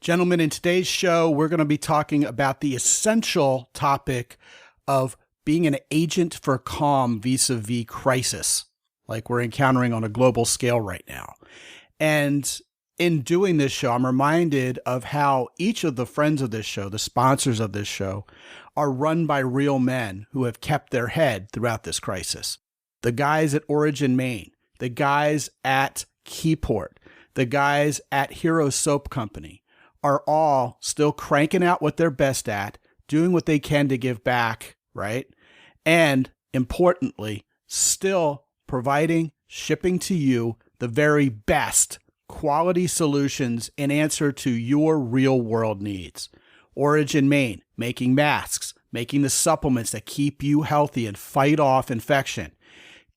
Gentlemen, in today's show, we're going to be talking about the essential topic of being an agent for calm vis-a-vis crisis, like we're encountering on a global scale right now. And in doing this show, I'm reminded of how each of the friends of this show, the sponsors of this show, are run by real men who have kept their head throughout this crisis. The guys at Origin Maine, the guys at Keyport, the guys at Hero Soap Company, are all still cranking out what they're best at, doing what they can to give back, right? And importantly, still providing, shipping to you the very best quality solutions in answer to your real world needs. Origin Maine, making masks, making the supplements that keep you healthy and fight off infection,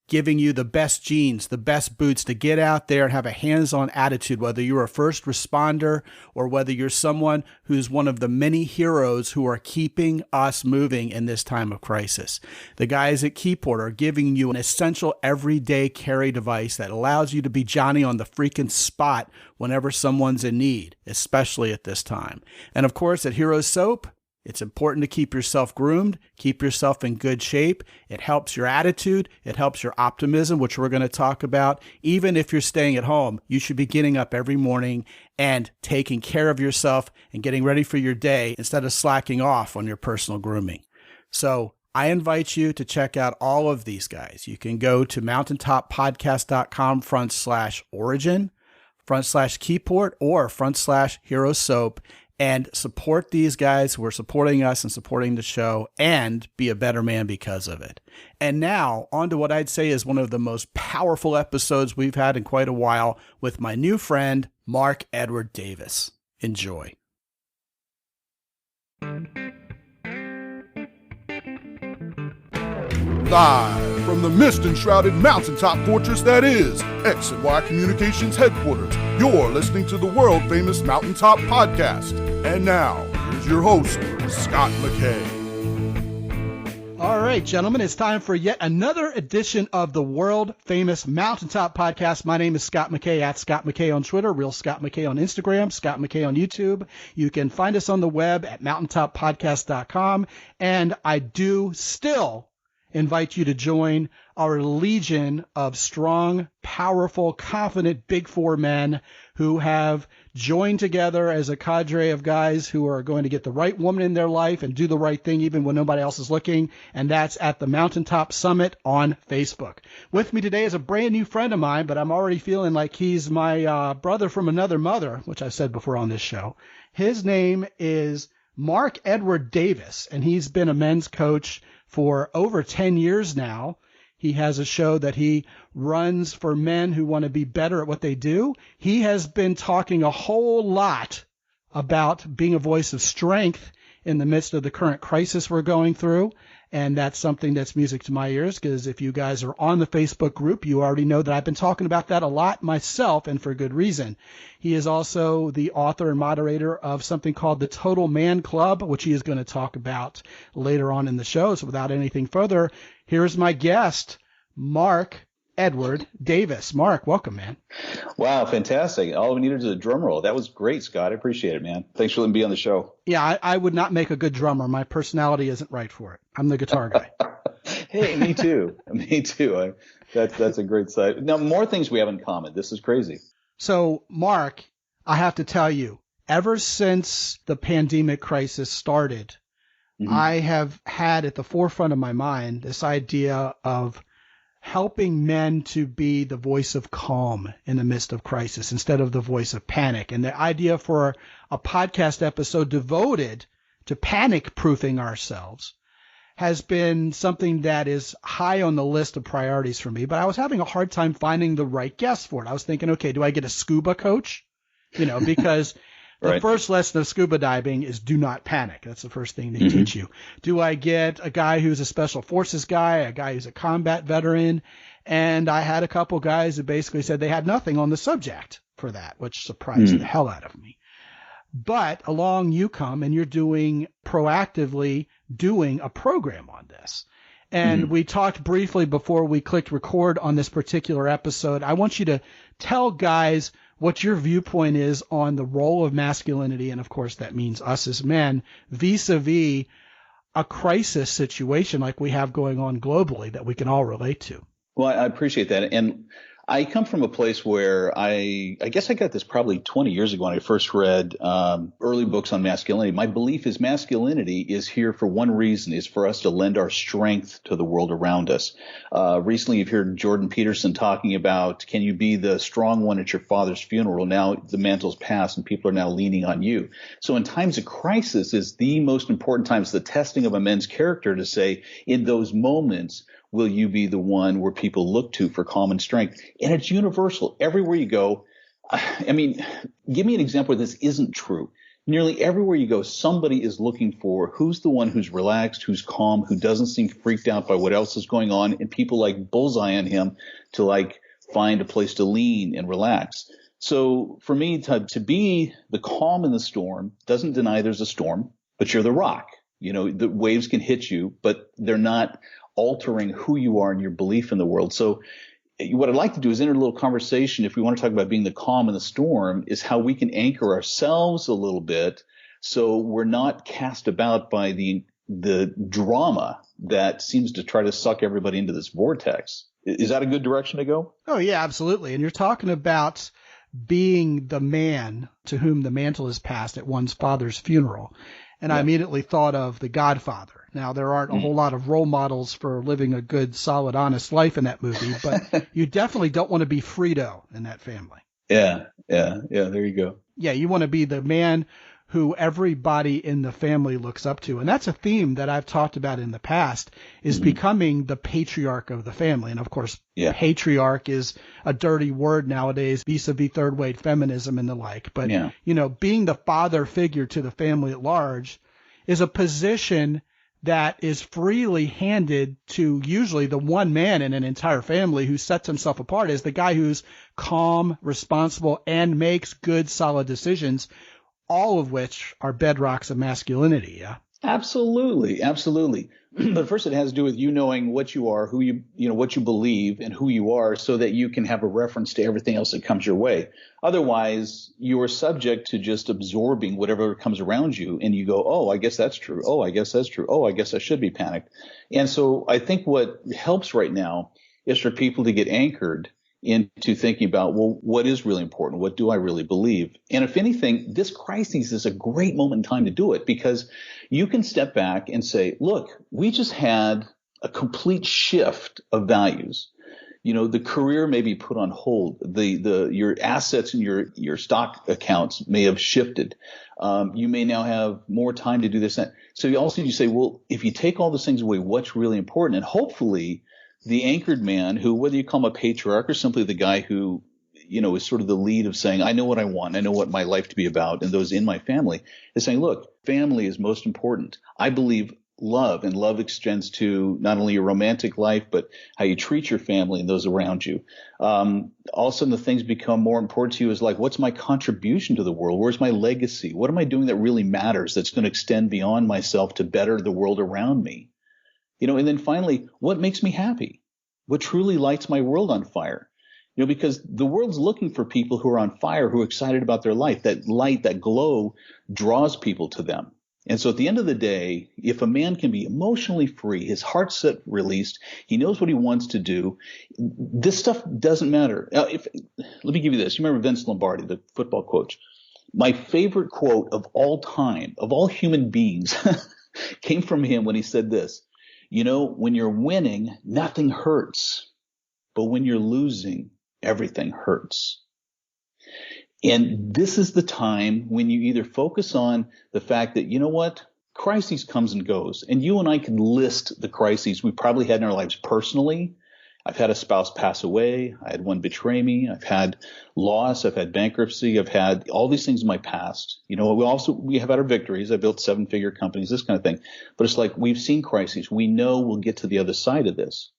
giving you the best jeans, the best boots to get out there and have a hands-on attitude, whether you're a first responder or whether you're someone who's one of the many heroes who are keeping us moving in this time of crisis. The guys at Keyport are giving you an essential everyday carry device that allows you to be Johnny on the freaking spot whenever someone's in need, especially at this time. And of course, at Hero Soap, it's important to keep yourself groomed, keep yourself in good shape. It helps your attitude. It helps your optimism, which we're going to talk about. Even if you're staying at home, you should be getting up every morning and taking care of yourself and getting ready for your day instead of slacking off on your personal grooming. So I invite you to check out all of these guys. You can go to mountaintoppodcast.com/origin, /Keyport, or /Hero Soap, and support these guys who are supporting us and supporting the show and be a better man because of it. And now on to what I'd say is one of the most powerful episodes we've had in quite a while with my new friend, Mark Edward Davis. Enjoy. Live from the mist-enshrouded mountaintop fortress that is X and Y Communications headquarters, you're listening to the world-famous Mountaintop Podcast. And now, here's your host, Scott McKay. All right, gentlemen, it's time for yet another edition of the world-famous Mountaintop Podcast. My name is Scott McKay, at Scott McKay on Twitter, Real Scott McKay on Instagram, Scott McKay on YouTube. You can find us on the web at mountaintoppodcast.com. And I do still invite you to join our legion of strong, powerful, confident Big Four men who have joined together as a cadre of guys who are going to get the right woman in their life and do the right thing even when nobody else is looking. And that's at the Mountaintop Summit on Facebook. With me today is a brand new friend of mine, but I'm already feeling like he's my brother from another mother, which I've said before on this show. His name is Mark Edward Davis, and he's been a men's coach for over 10 years now. He has a show that he runs for men who want to be better at what they do. He has been talking a whole lot about being a voice of strength in the midst of the current crisis we're going through. And that's something that's music to my ears, because if you guys are on the Facebook group, you already know that I've been talking about that a lot myself, and for good reason. He is also the author and moderator of something called the Total Man Club, which he is going to talk about later on in the show. So without anything further, here's my guest, Mark Edward Davis. Mark, welcome, man. Wow, fantastic. All we needed is a drum roll. That was great, Scott. I appreciate it, man. Thanks for letting me be on the show. Yeah, I would not make a good drummer. My personality isn't right for it. I'm the guitar guy. Hey, me too. Me too. That's a great side. Now, more things we have in common. This is crazy. So, Mark, I have to tell you, ever since the pandemic crisis started, I have had at the forefront of my mind this idea of helping men to be the voice of calm in the midst of crisis instead of the voice of panic. And the idea for a podcast episode devoted to panic-proofing ourselves has been something that is high on the list of priorities for me. But I was having a hard time finding the right guest for it. I was thinking, okay, do I get a scuba coach? Because the first lesson of scuba diving is do not panic. That's the first thing they teach you. Do I get a guy who's a special forces guy, a guy who's a combat veteran? And I had a couple guys who basically said they had nothing on the subject for that, which surprised the hell out of me. But along you come and you're proactively doing a program on this. And we talked briefly before we clicked record on this particular episode. I want you to tell guys what your viewpoint is on the role of masculinity, and of course that means us as men, vis-a-vis a crisis situation like we have going on globally that we can all relate to. Well, I appreciate that. And I come from a place where I guess I got this probably 20 years ago when I first read early books on masculinity. My belief is masculinity is here for one reason, is for us to lend our strength to the world around us. Recently, you've heard Jordan Peterson talking about, can you be the strong one at your father's funeral? Now the mantle's passed and people are now leaning on you. So in times of crisis is the most important times, the testing of a man's character, to say, in those moments, will you be the one where people look to for common strength? And it's universal. Everywhere you go, I mean, give me an example where this isn't true. Nearly everywhere you go, somebody is looking for who's the one who's relaxed, who's calm, who doesn't seem freaked out by what else is going on. And people like bullseye on him to like find a place to lean and relax. So for me, to be the calm in the storm doesn't deny there's a storm, but you're the rock. You know, the waves can hit you, but they're not altering who you are and your belief in the world. So what I'd like to do is enter a little conversation, if we want to talk about being the calm in the storm, is how we can anchor ourselves a little bit so we're not cast about by the drama that seems to try to suck everybody into this vortex. Is that a good direction to go? Oh, yeah, absolutely. And you're talking about being the man to whom the mantle is passed at one's father's funeral. And I immediately thought of The Godfather. Now, there aren't a whole lot of role models for living a good, solid, honest life in that movie, but you definitely don't want to be Frito in that family. Yeah. There you go. Yeah, you want to be the man who everybody in the family looks up to. And that's a theme that I've talked about in the past, is becoming the patriarch of the family. And of course, patriarch is a dirty word nowadays, vis-a-vis third wave feminism and the like. But, you know, being the father figure to the family at large is a position that is freely handed to usually the one man in an entire family who sets himself apart as the guy who's calm, responsible, and makes good, solid decisions, all of which are bedrocks of masculinity. Yeah. Absolutely. But first, it has to do with you knowing what you are, who what you believe and who you are, so that you can have a reference to everything else that comes your way. Otherwise, you are subject to just absorbing whatever comes around you, and you go, oh, I guess that's true. Oh, I guess that's true. Oh, I guess I should be panicked. And so I think what helps right now is for people to get anchored into thinking about, well, what is really important? What do I really believe? And if anything, this crisis is a great moment in time to do it, because you can step back and say, look, we just had a complete shift of values. You know, the career may be put on hold. Your assets and your stock accounts may have shifted. You may now have more time to do this. So you say, well, if you take all those things away, what's really important? And hopefully the anchored man, who, whether you call him a patriarch or simply the guy who, you know, is sort of the lead of saying, I know what I want, I know what my life to be about, and those in my family, is saying, look, family is most important. I believe love, and love extends to not only your romantic life, but how you treat your family and those around you. All of a sudden, the things become more important to you, is like, what's my contribution to the world? Where's my legacy? What am I doing that really matters, that's going to extend beyond myself to better the world around me? You know, and then finally, what makes me happy? What truly lights my world on fire? You know, because the world's looking for people who are on fire, who are excited about their life. That light, that glow draws people to them. And so at the end of the day, if a man can be emotionally free, his heart's set released, he knows what he wants to do, this stuff doesn't matter. Let me give you this. You remember Vince Lombardi, the football coach? My favorite quote of all time, of all human beings, came from him when he said this. You know, when you're winning, nothing hurts. But when you're losing, everything hurts. And this is the time when you either focus on the fact that, you know what, crisis comes and goes. And you and I can list the crises we probably had in our lives personally. I've had a spouse pass away. I had one betray me. I've had loss. I've had bankruptcy. I've had all these things in my past. You know, we have had our victories. I built 7-figure companies, this kind of thing. But it's like, we've seen crises. We know we'll get to the other side of this.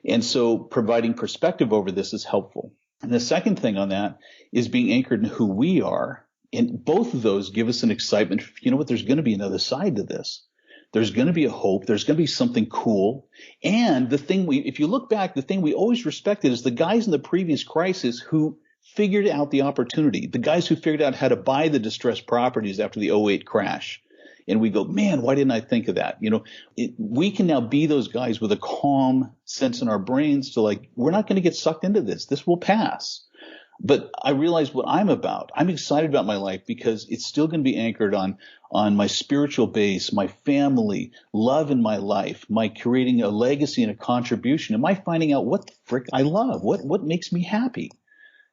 And so providing perspective over this is helpful. And the second thing on that is being anchored in who we are. And both of those give us an excitement. You know what? There's going to be another side to this. There's going to be a hope. There's going to be something cool. And if you look back, the thing we always respected is the guys in the previous crisis who figured out the opportunity, the guys who figured out how to buy the distressed properties after the '08 crash. And we go, man, why didn't I think of that? We can now be those guys with a calm sense in our brains to like, we're not going to get sucked into this. This will pass. But I realize what I'm about. I'm excited about my life because it's still going to be anchored on my spiritual base, my family, love in my life, my creating a legacy and a contribution. Am I finding out what the frick I love? What makes me happy?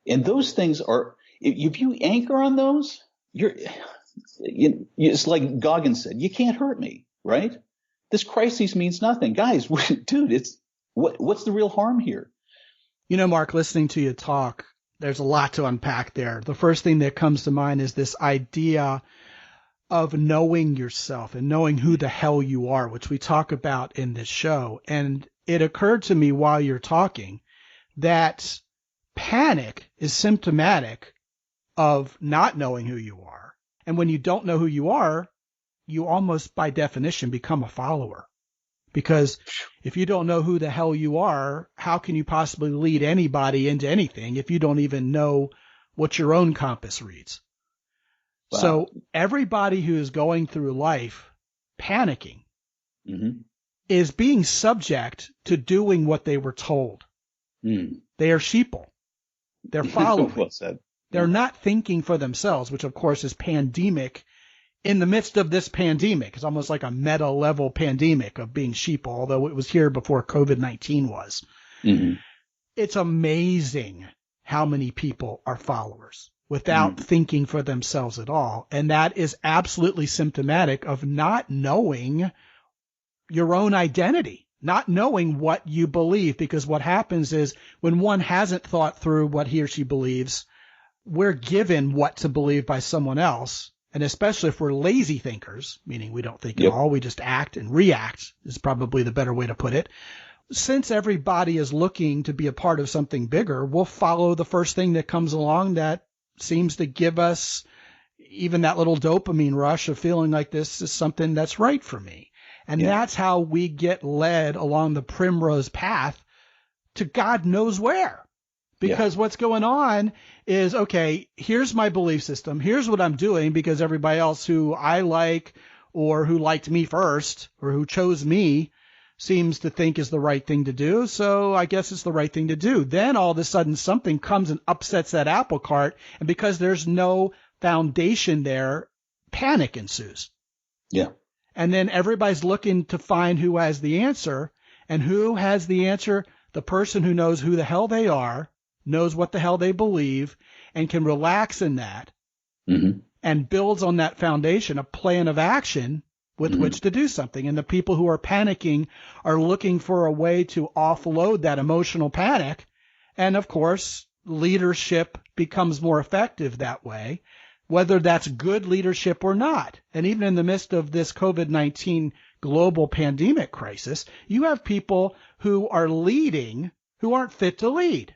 And those things are, if you anchor on those, it's like Goggins said, you can't hurt me, right? This crisis means nothing. Guys, dude, what's the real harm here? Mark, listening to you talk, there's a lot to unpack there. The first thing that comes to mind is this idea of knowing yourself and knowing who the hell you are, which we talk about in this show. And it occurred to me while you're talking that panic is symptomatic of not knowing who you are. And when you don't know who you are, you almost by definition become a follower. Because if you don't know who the hell you are, how can you possibly lead anybody into anything if you don't even know what your own compass reads? Wow. So everybody who is going through life panicking is being subject to doing what they were told. They are sheeple. They're following. Well said. They're not thinking for themselves, which of course is pandemic in the midst of this pandemic. It's almost like a meta level pandemic of being sheeple, although it was here before COVID-19 was. It's amazing how many people are followers without thinking for themselves at all. And that is absolutely symptomatic of not knowing your own identity, not knowing what you believe, because what happens is when one hasn't thought through what he or she believes, we're given what to believe by someone else. And especially if we're lazy thinkers, meaning we don't think at all, we just act and react is probably the better way to put it. Since everybody is looking to be a part of something bigger, we'll follow the first thing that comes along that seems to give us even that little dopamine rush of feeling like this is something that's right for me. And that's how we get led along the primrose path to God knows where. Because what's going on is, okay, here's my belief system. Here's what I'm doing because everybody else who I like or who liked me first or who chose me seems to think is the right thing to do. So I guess it's the right thing to do. Then all of a sudden something comes and upsets that apple cart. And because there's no foundation there, panic ensues. Yeah. And then everybody's looking to find who has the answer. And who has the answer? The person who knows who the hell they are, knows what the hell they believe, and can relax in that and builds on that foundation a plan of action with which to do something. And the people who are panicking are looking for a way to offload that emotional panic. And of course, leadership becomes more effective that way, whether that's good leadership or not. And even in the midst of this COVID-19 global pandemic crisis, you have people who are leading who aren't fit to lead.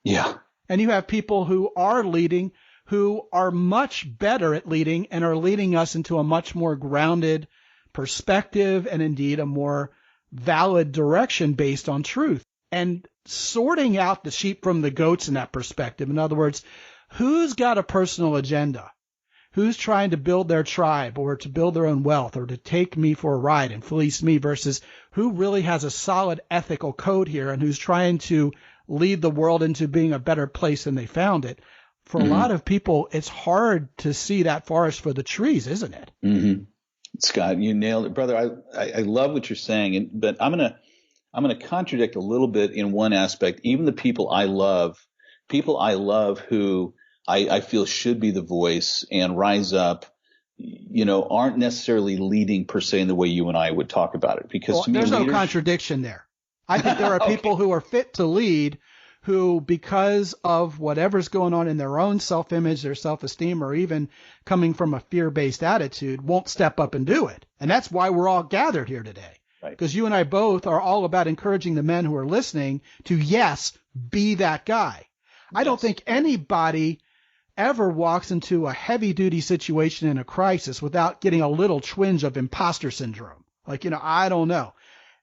Yeah. And you have people who are leading who are much better at leading and are leading us into a much more grounded perspective and indeed a more valid direction based on truth. And sorting out the sheep from the goats in that perspective. In other words, who's got a personal agenda? Who's trying to build their tribe or to build their own wealth or to take me for a ride and fleece me versus who really has a solid ethical code here and who's trying to lead the world into being a better place than they found it. For a lot of people, it's hard to see that forest for the trees, isn't it? Scott, you nailed it, brother. I love what you're saying, but I'm gonna contradict a little bit in one aspect. Even the people I love who I feel should be the voice and rise up, aren't necessarily leading per se in the way you and I would talk about it. Because to me, there's no contradiction there. I think there are people who are fit to lead who, because of whatever's going on in their own self-image, their self-esteem, or even coming from a fear-based attitude, won't step up and do it. And that's why we're all gathered here today. Because you and I both are all about encouraging the men who are listening to, yes, be that guy. I don't think anybody ever walks into a heavy-duty situation in a crisis without getting a little twinge of imposter syndrome. Like, I don't know.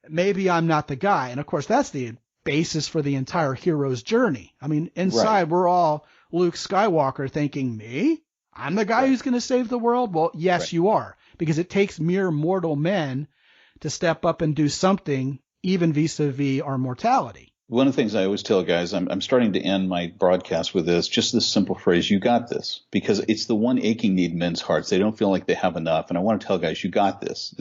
Maybe I'm not the guy. And, of course, that's the basis for the entire hero's journey. I mean, inside we're all Luke Skywalker thinking, me? I'm the guy who's going to save the world? Well, yes, you are, because it takes mere mortal men to step up and do something, even vis-a-vis our mortality. One of the things I always tell guys, I'm starting to end my broadcast with just this simple phrase, you got this, because it's the one aching need in men's hearts. They don't feel like they have enough. And I want to tell guys, you got this.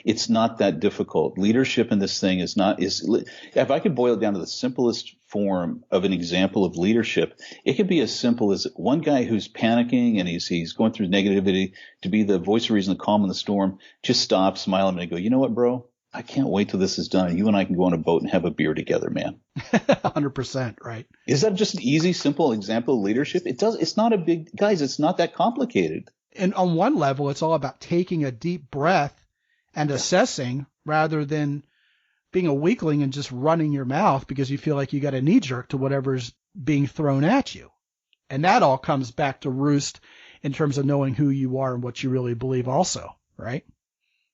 It's not that difficult. Leadership in this thing if I could boil it down to the simplest form of an example of leadership, it could be as simple as one guy who's panicking and he's going through negativity to be the voice of reason, the calm in the storm, just stop, smile, and go, you know what, bro? I can't wait till this is done. You and I can go on a boat and have a beer together, man. 100%, right? Is that just an easy, simple example of leadership? It's not a big, guys, it's not that complicated. And on one level, it's all about taking a deep breath and assessing rather than being a weakling and just running your mouth because you feel like you got a knee jerk to whatever's being thrown at you. And that all comes back to roost in terms of knowing who you are and what you really believe also, right?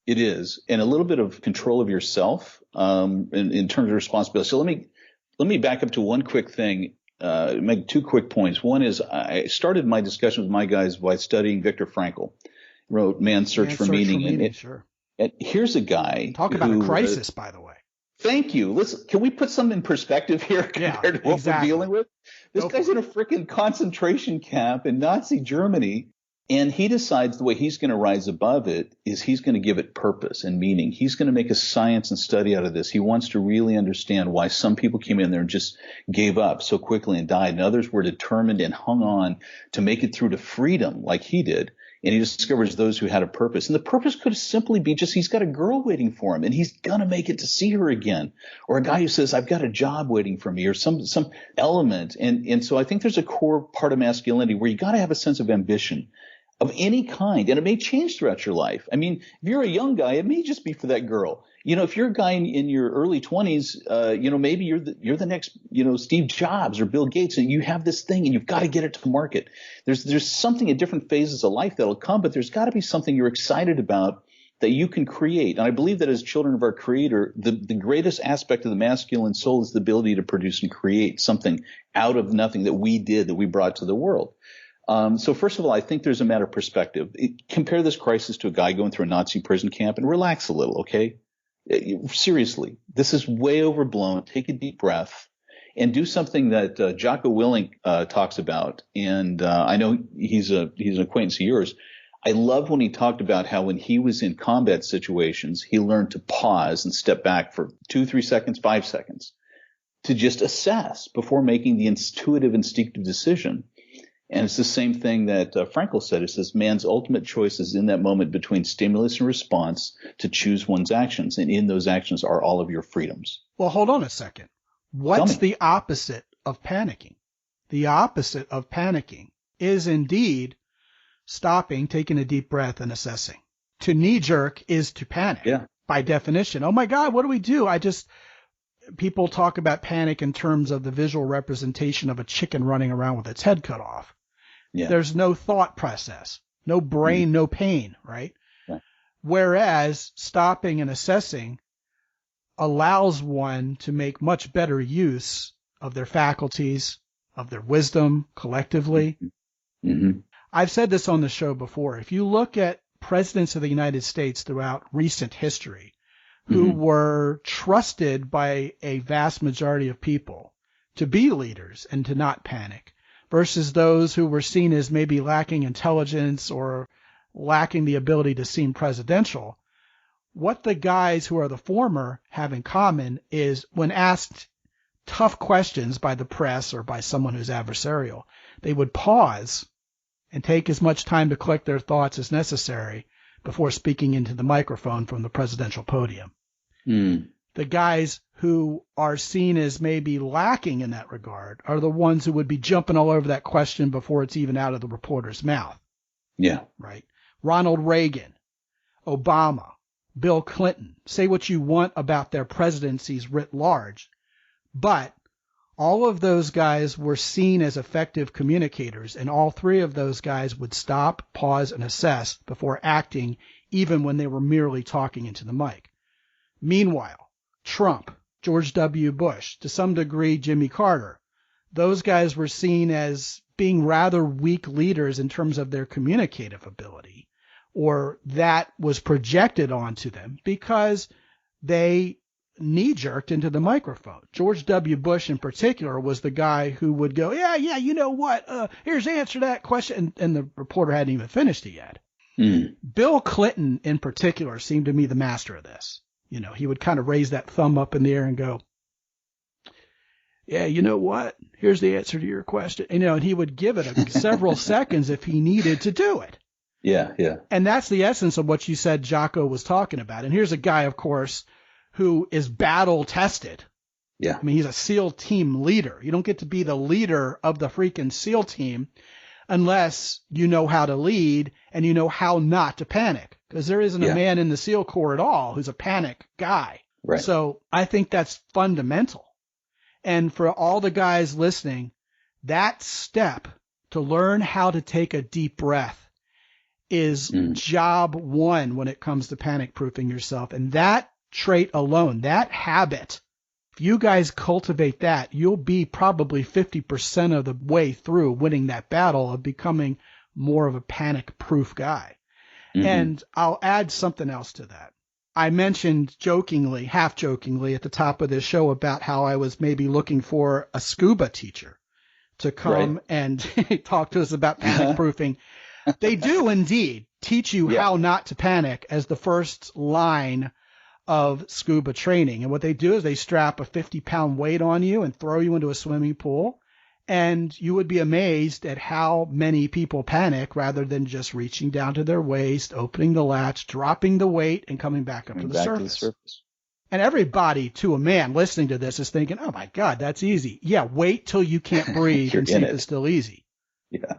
It is, and a little bit of control of yourself in terms of responsibility. So let me back up to one quick thing, make 2 quick points. One is I started my discussion with my guys by studying Viktor Frankl. He wrote Man's Search for Meaning. Sure. And here's a guy. Talk about a crisis, by the way. Thank you. Can we put some in perspective here compared to what we're dealing with? This guy's in a freaking concentration camp in Nazi Germany. And he decides the way he's going to rise above it is he's going to give it purpose and meaning. He's going to make a science and study out of this. He wants to really understand why some people came in there and just gave up so quickly and died, and others were determined and hung on to make it through to freedom like he did. And he discovers those who had a purpose. And the purpose could simply be just he's got a girl waiting for him and he's going to make it to see her again. Or a guy who says, I've got a job waiting for me, or some element. And so I think there's a core part of masculinity where you got to have a sense of ambition of any kind, and it may change throughout your life. I mean, if you're a young guy, it may just be for that girl. You know, if you're a guy in your early 20s, maybe you're the next, Steve Jobs or Bill Gates, and you have this thing and you've got to get it to market. There's something at different phases of life that'll come, but there's got to be something you're excited about that you can create. And I believe that as children of our Creator, the greatest aspect of the masculine soul is the ability to produce and create something out of nothing that we did, that we brought to the world. So first of all, I think there's a matter of perspective. Compare this crisis to a guy going through a Nazi prison camp and relax a little, okay? Seriously, this is way overblown. Take a deep breath and do something that Jocko Willink talks about. And I know he's an acquaintance of yours. I love when he talked about how when he was in combat situations, he learned to pause and step back for 2, 3 seconds, 5 seconds to just assess before making the intuitive, instinctive decision. And it's the same thing that Frankl said. It says man's ultimate choice is in that moment between stimulus and response to choose one's actions. And in those actions are all of your freedoms. Well, hold on a second. What's the opposite of panicking? The opposite of panicking is indeed stopping, taking a deep breath, and assessing. To knee jerk is to panic by definition. Oh my God, what do we do? People talk about panic in terms of the visual representation of a chicken running around with its head cut off. Yeah. There's no thought process, no brain, no pain, right? Yeah. Whereas stopping and assessing allows one to make much better use of their faculties, of their wisdom collectively. Mm-hmm. I've said this on the show before. If you look at presidents of the United States throughout recent history, who were trusted by a vast majority of people to be leaders and to not panic, versus those who were seen as maybe lacking intelligence or lacking the ability to seem presidential, what the guys who are the former have in common is when asked tough questions by the press or by someone who's adversarial, they would pause and take as much time to collect their thoughts as necessary before speaking into the microphone from the presidential podium. The guys who are seen as maybe lacking in that regard are the ones who would be jumping all over that question before it's even out of the reporter's mouth. Yeah. Right. Ronald Reagan, Obama, Bill Clinton, say what you want about their presidencies writ large, but all of those guys were seen as effective communicators, and all three of those guys would stop, pause, and assess before acting, even when they were merely talking into the mic. Meanwhile, Trump George W. Bush, to some degree, Jimmy Carter. Those guys were seen as being rather weak leaders in terms of their communicative ability, or that was projected onto them because they knee-jerked into the microphone. George W. Bush in particular was the guy who would go, yeah, you know what, here's the answer to that question, and the reporter hadn't even finished it yet. Bill Clinton in particular seemed to me the master of this. You know, he would kind of raise that thumb up in the air and go, yeah, you know what, here's the answer to your question. You know, and he would give it several seconds if he needed to do it. Yeah. And that's the essence of what you said Jocko was talking about. And here's a guy, of course, who is battle tested. Yeah. I mean, he's a SEAL team leader. You don't get to be the leader of the freaking SEAL team unless you know how to lead and you know how not to panic. Because there isn't a man in the SEAL Corps at all who's a panic guy. Right. So I think that's fundamental. And for all the guys listening, that step to learn how to take a deep breath is job one when it comes to panic proofing yourself. And that trait alone, that habit, if you guys cultivate that, you'll be probably 50% of the way through winning that battle of becoming more of a panic proof guy. And I'll add something else to that. I mentioned jokingly, half jokingly at the top of this show about how I was maybe looking for a scuba teacher to come and talk to us about panic proofing. They do indeed teach you how not to panic as the first line of scuba training. And what they do is they strap a 50-pound weight on you and throw you into a swimming pool. And you would be amazed at how many people panic rather than just reaching down to their waist, opening the latch, dropping the weight, and coming back up to the surface. And everybody, to a man listening to this, is thinking, oh, my God, that's easy. Yeah, wait till you can't breathe and see if it's still easy. Yeah.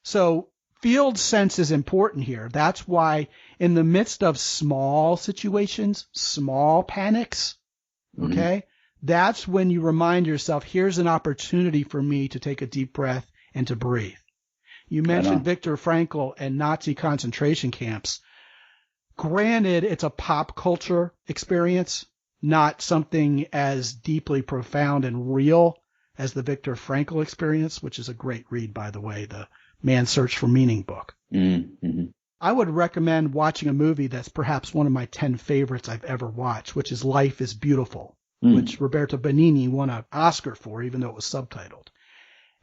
So field sense is important here. That's why in the midst of small situations, small panics, okay, that's when you remind yourself, here's an opportunity for me to take a deep breath and to breathe. You mentioned Viktor Frankl and Nazi concentration camps. Granted, it's a pop culture experience, not something as deeply profound and real as the Viktor Frankl experience, which is a great read, by the way, the Man's Search for Meaning book. I would recommend watching a movie that's perhaps one of my 10 favorites I've ever watched, which is Life is Beautiful, which Roberto Benigni won an Oscar for, even though it was subtitled.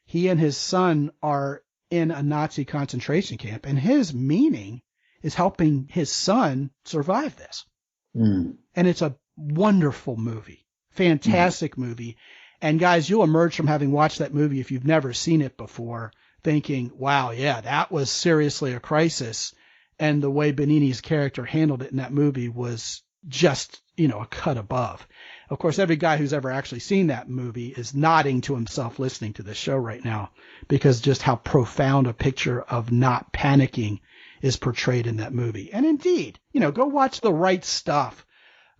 He and his son are in a Nazi concentration camp, and his meaning is helping his son survive this. And it's a wonderful movie, fantastic movie. And guys, you'll emerge from having watched that movie, if you've never seen it before, thinking, wow, yeah, that was seriously a crisis. And the way Benigni's character handled it in that movie was just, you know, a cut above. Of course, every guy who's ever actually seen that movie is nodding to himself listening to this show right now, because just how profound a picture of not panicking is portrayed in that movie. And indeed, you know, go watch The Right Stuff.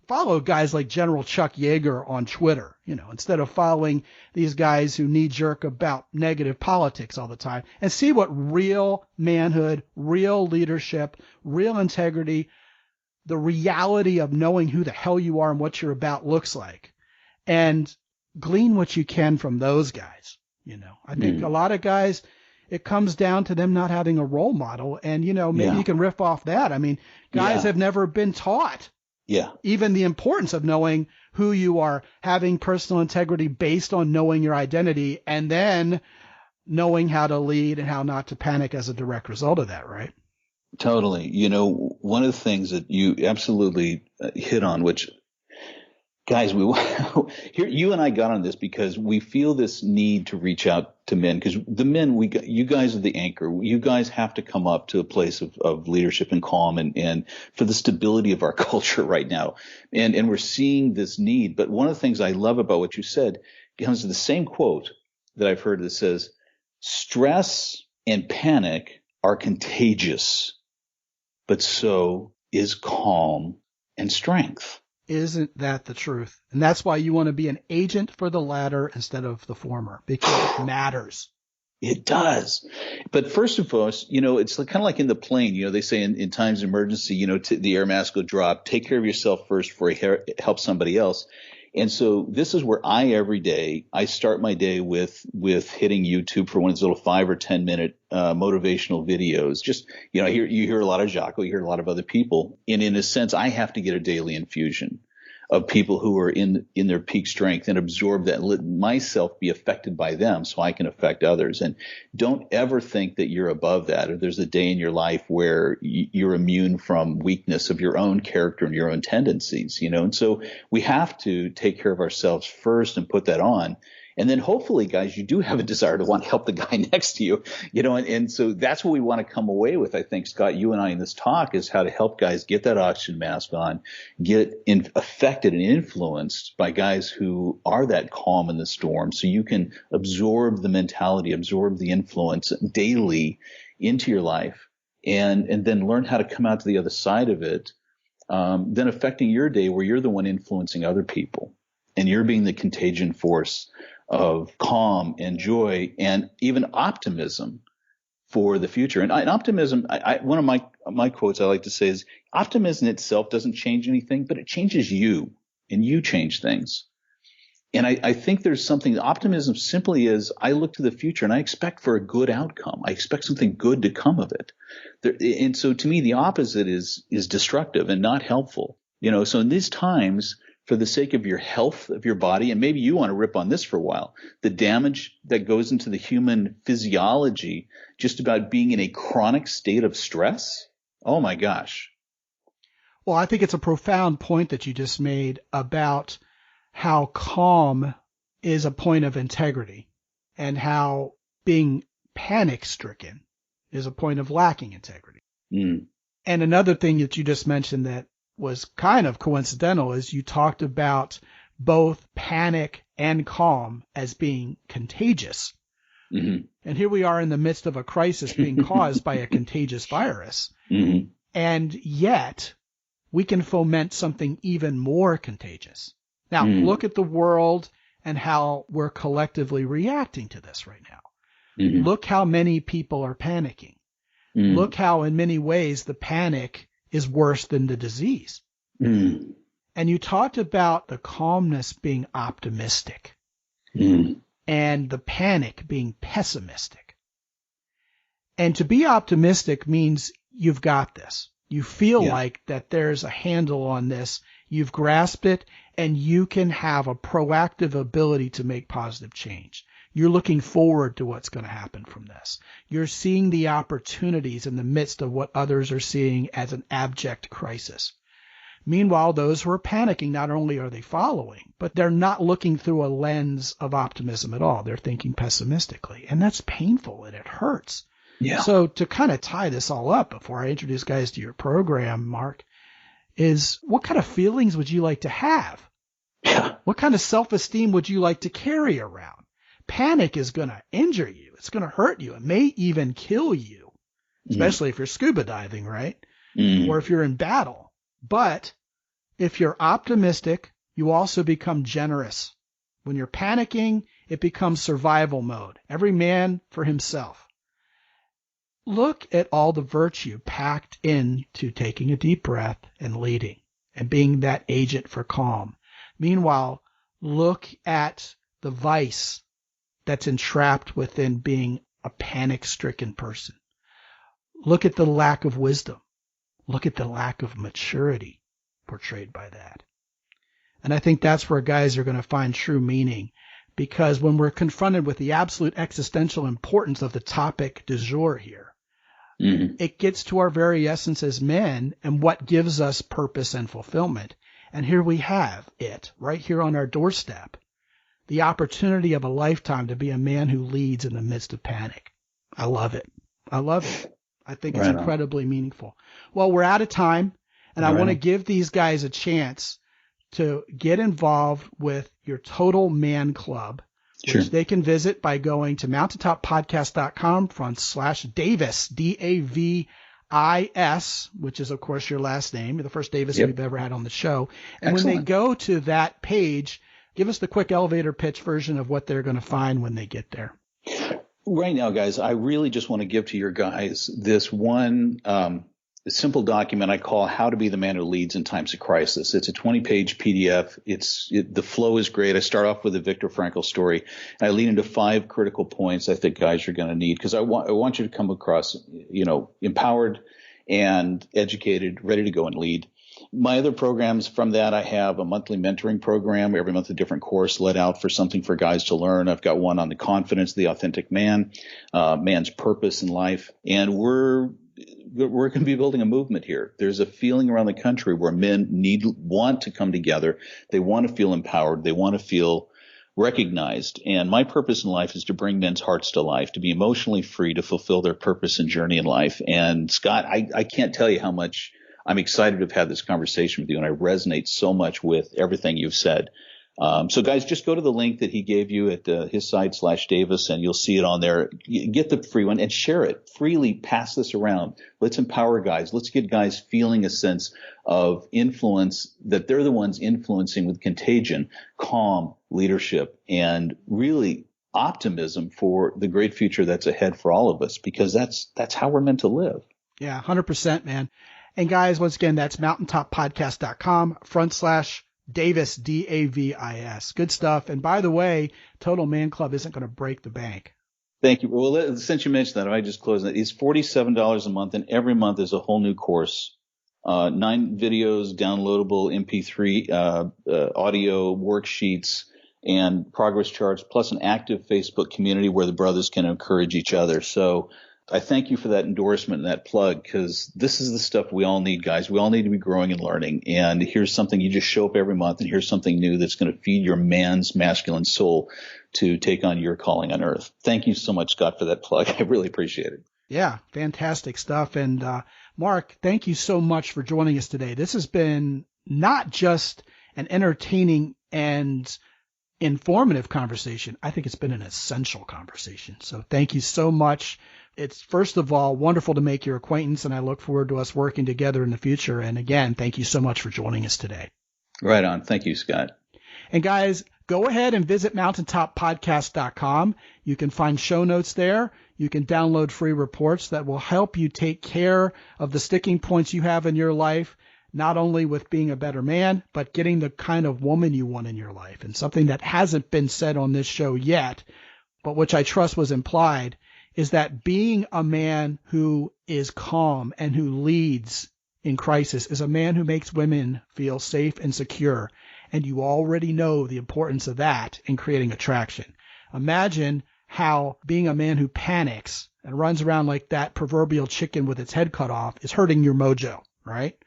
Follow guys like General Chuck Yeager on Twitter, you know, instead of following these guys who knee jerk about negative politics all the time, and see what real manhood, real leadership, real integrity, the reality of knowing who the hell you are and what you're about looks like, and glean what you can from those guys. You know, I think a lot of guys, it comes down to them not having a role model. And, you know, maybe you can riff off that. I mean, guys have never been taught even the importance of knowing who you are, having personal integrity based on knowing your identity, and then knowing how to lead and how not to panic as a direct result of that, right? Totally. You know, one of the things that you absolutely hit on, which, guys, here, you and I got on this because we feel this need to reach out to men, because the men, you guys are the anchor. You guys have to come up to a place of leadership and calm and for the stability of our culture right now. And we're seeing this need. But one of the things I love about what you said comes to the same quote that I've heard that says, stress and panic are contagious, but so is calm and strength. Isn't that the truth? And that's why you want to be an agent for the latter instead of the former, because it matters. It does. But first and foremost, you know, it's kind of like in the plane, you know, they say in times of emergency, you know, the air mask will drop. Take care of yourself first before you help somebody else. And so this is where every day, I start my day with hitting YouTube for one of these little 5 or 10 minute motivational videos. Just, you hear a lot of Jocko, you hear a lot of other people. And in a sense, I have to get a daily infusion of people who are in their peak strength and absorb that and let myself be affected by them so I can affect others. And don't ever think that you're above that, or there's a day in your life where you're immune from weakness of your own character and your own tendencies, And so we have to take care of ourselves first and put that on. And then hopefully, guys, you do have a desire to want to help the guy next to you, and so that's what we want to come away with. I think, Scott, you and I in this talk is how to help guys get that oxygen mask on, get affected and influenced by guys who are that calm in the storm, so you can absorb the mentality, absorb the influence daily into your life, and then learn how to come out to the other side of it, then affecting your day where you're the one influencing other people, and you're being the contagion force of calm and joy and even optimism for the future. And optimism, one of my quotes I like to say is, optimism itself doesn't change anything, but it changes you, and you change things. And I think there's something, optimism simply is, I look to the future and I expect for a good outcome. I expect something good to come of it. And so to me, the opposite is destructive and not helpful. So in these times, for the sake of your health of your body, and maybe you want to rip on this for a while, the damage that goes into the human physiology just about being in a chronic state of stress. Oh my gosh. Well, I think it's a profound point that you just made about how calm is a point of integrity and how being panic stricken is a point of lacking integrity. Mm. And another thing that you just mentioned that was kind of coincidental is you talked about both panic and calm as being contagious. Mm-hmm. And here we are in the midst of a crisis being caused by a contagious virus. Mm-hmm. And yet we can foment something even more contagious. Now, look at the world and how we're collectively reacting to this right now. Mm-hmm. Look how many people are panicking. Mm-hmm. Look how in many ways the panic is worse than the disease. Mm. And you talked about the calmness being optimistic and the panic being pessimistic. And to be optimistic means you've got this. You feel like that there's a handle on this. You've grasped it, and you can have a proactive ability to make positive change. You're looking forward to what's going to happen from this. You're seeing the opportunities in the midst of what others are seeing as an abject crisis. Meanwhile, those who are panicking, not only are they following, but they're not looking through a lens of optimism at all. They're thinking pessimistically, and that's painful and it hurts. Yeah. So to kind of tie this all up before I introduce guys to your program, Mark, is what kind of feelings would you like to have? Yeah. What kind of self-esteem would you like to carry around? Panic is going to injure you. It's going to hurt you. It may even kill you, especially if you're scuba diving, right? Or if you're in battle. But if you're optimistic, you also become generous. When you're panicking, it becomes survival mode. Every man for himself. Look at all the virtue packed into taking a deep breath and leading and being that agent for calm. Meanwhile, look at the vice that's entrapped within being a panic-stricken person. Look at the lack of wisdom. Look at the lack of maturity portrayed by that. And I think that's where guys are going to find true meaning, because when we're confronted with the absolute existential importance of the topic du jour here, it gets to our very essence as men and what gives us purpose and fulfillment. And here we have it right here on our doorstep. The opportunity of a lifetime to be a man who leads in the midst of panic. I love it. I love it. I think it's incredibly meaningful. Well, we're out of time, and I want to give these guys a chance to get involved with your Total Man Club, which they can visit by going to mountaintoppodcast.com/Davis, D-A-V-I-S, which is, of course, your last name. You're the first Davis we've ever had on the show. And when they go to that page, give us the quick elevator pitch version of what they're going to find when they get there. Right now, guys, I really just want to give to your guys this one simple document I call How to Be the Man Who Leads in Times of Crisis. It's a 20-page PDF. The flow is great. I start off with a Viktor Frankl story, and I lead into 5 critical points I think guys are going to need, because I want you to come across, empowered and educated, ready to go and lead. My other programs from that, I have a monthly mentoring program, every month a different course let out for something for guys to learn. I've got one on the confidence of the authentic man, man's purpose in life. And we're going to be building a movement here. There's a feeling around the country where men want to come together. They want to feel empowered. They want to feel recognized. And my purpose in life is to bring men's hearts to life, to be emotionally free, to fulfill their purpose and journey in life. And Scott, I can't tell you how much I'm excited to have had this conversation with you, and I resonate so much with everything you've said. So guys, just go to the link that he gave you at his site /Davis, and you'll see it on there. Get the free one and share it freely. Pass this around. Let's empower guys. Let's get guys feeling a sense of influence, that they're the ones influencing with contagion, calm, leadership, and really optimism for the great future that's ahead for all of us, because that's how we're meant to live. Yeah, 100%, man. And guys, once again, that's mountaintoppodcast.com/Davis, Davis. Good stuff. And by the way, Total Man Club isn't going to break the bank. Thank you. Well, since you mentioned that, I just close it. It's $47 a month, and every month is a whole new course. 9 videos, downloadable MP3, audio worksheets, and progress charts, plus an active Facebook community where the brothers can encourage each other. So I thank you for that endorsement and that plug, because this is the stuff we all need, guys. We all need to be growing and learning. And here's something, you just show up every month, and here's something new that's going to feed your man's masculine soul to take on your calling on earth. Thank you so much, Scott, for that plug. I really appreciate it. Yeah, fantastic stuff. And Mark, thank you so much for joining us today. This has been not just an entertaining and informative conversation. I think it's been an essential conversation. So thank you so much. It's, first of all, wonderful to make your acquaintance, and I look forward to us working together in the future. And again, thank you so much for joining us today. Right on. Thank you, Scott. And guys, go ahead and visit mountaintoppodcast.com. You can find show notes there. You can download free reports that will help you take care of the sticking points you have in your life, not only with being a better man, but getting the kind of woman you want in your life. And something that hasn't been said on this show yet, but which I trust was implied, is that being a man who is calm and who leads in crisis is a man who makes women feel safe and secure. And you already know the importance of that in creating attraction. Imagine how being a man who panics and runs around like that proverbial chicken with its head cut off is hurting your mojo, right?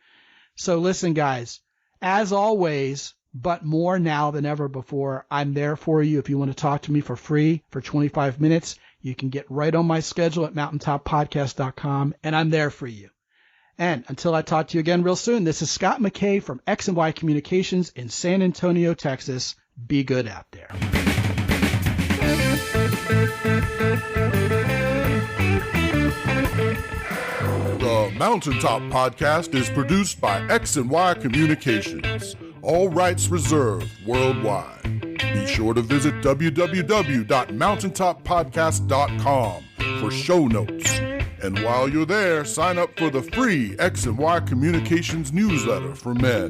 So listen, guys, as always, but more now than ever before, I'm there for you. If you want to talk to me for free for 25 minutes, you can get right on my schedule at mountaintoppodcast.com, and I'm there for you. And until I talk to you again real soon, this is Scott McKay from X&Y Communications in San Antonio, Texas. Be good out there. The Mountaintop Podcast is produced by X&Y Communications. All rights reserved worldwide. Be sure to visit www.mountaintoppodcast.com for show notes. And while you're there, sign up for the free X&Y Communications newsletter for men.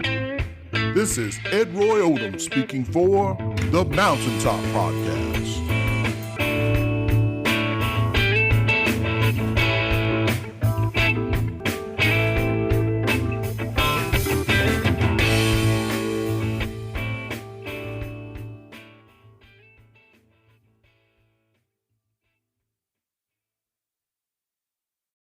This is Ed Roy Odom speaking for the Mountaintop Podcast.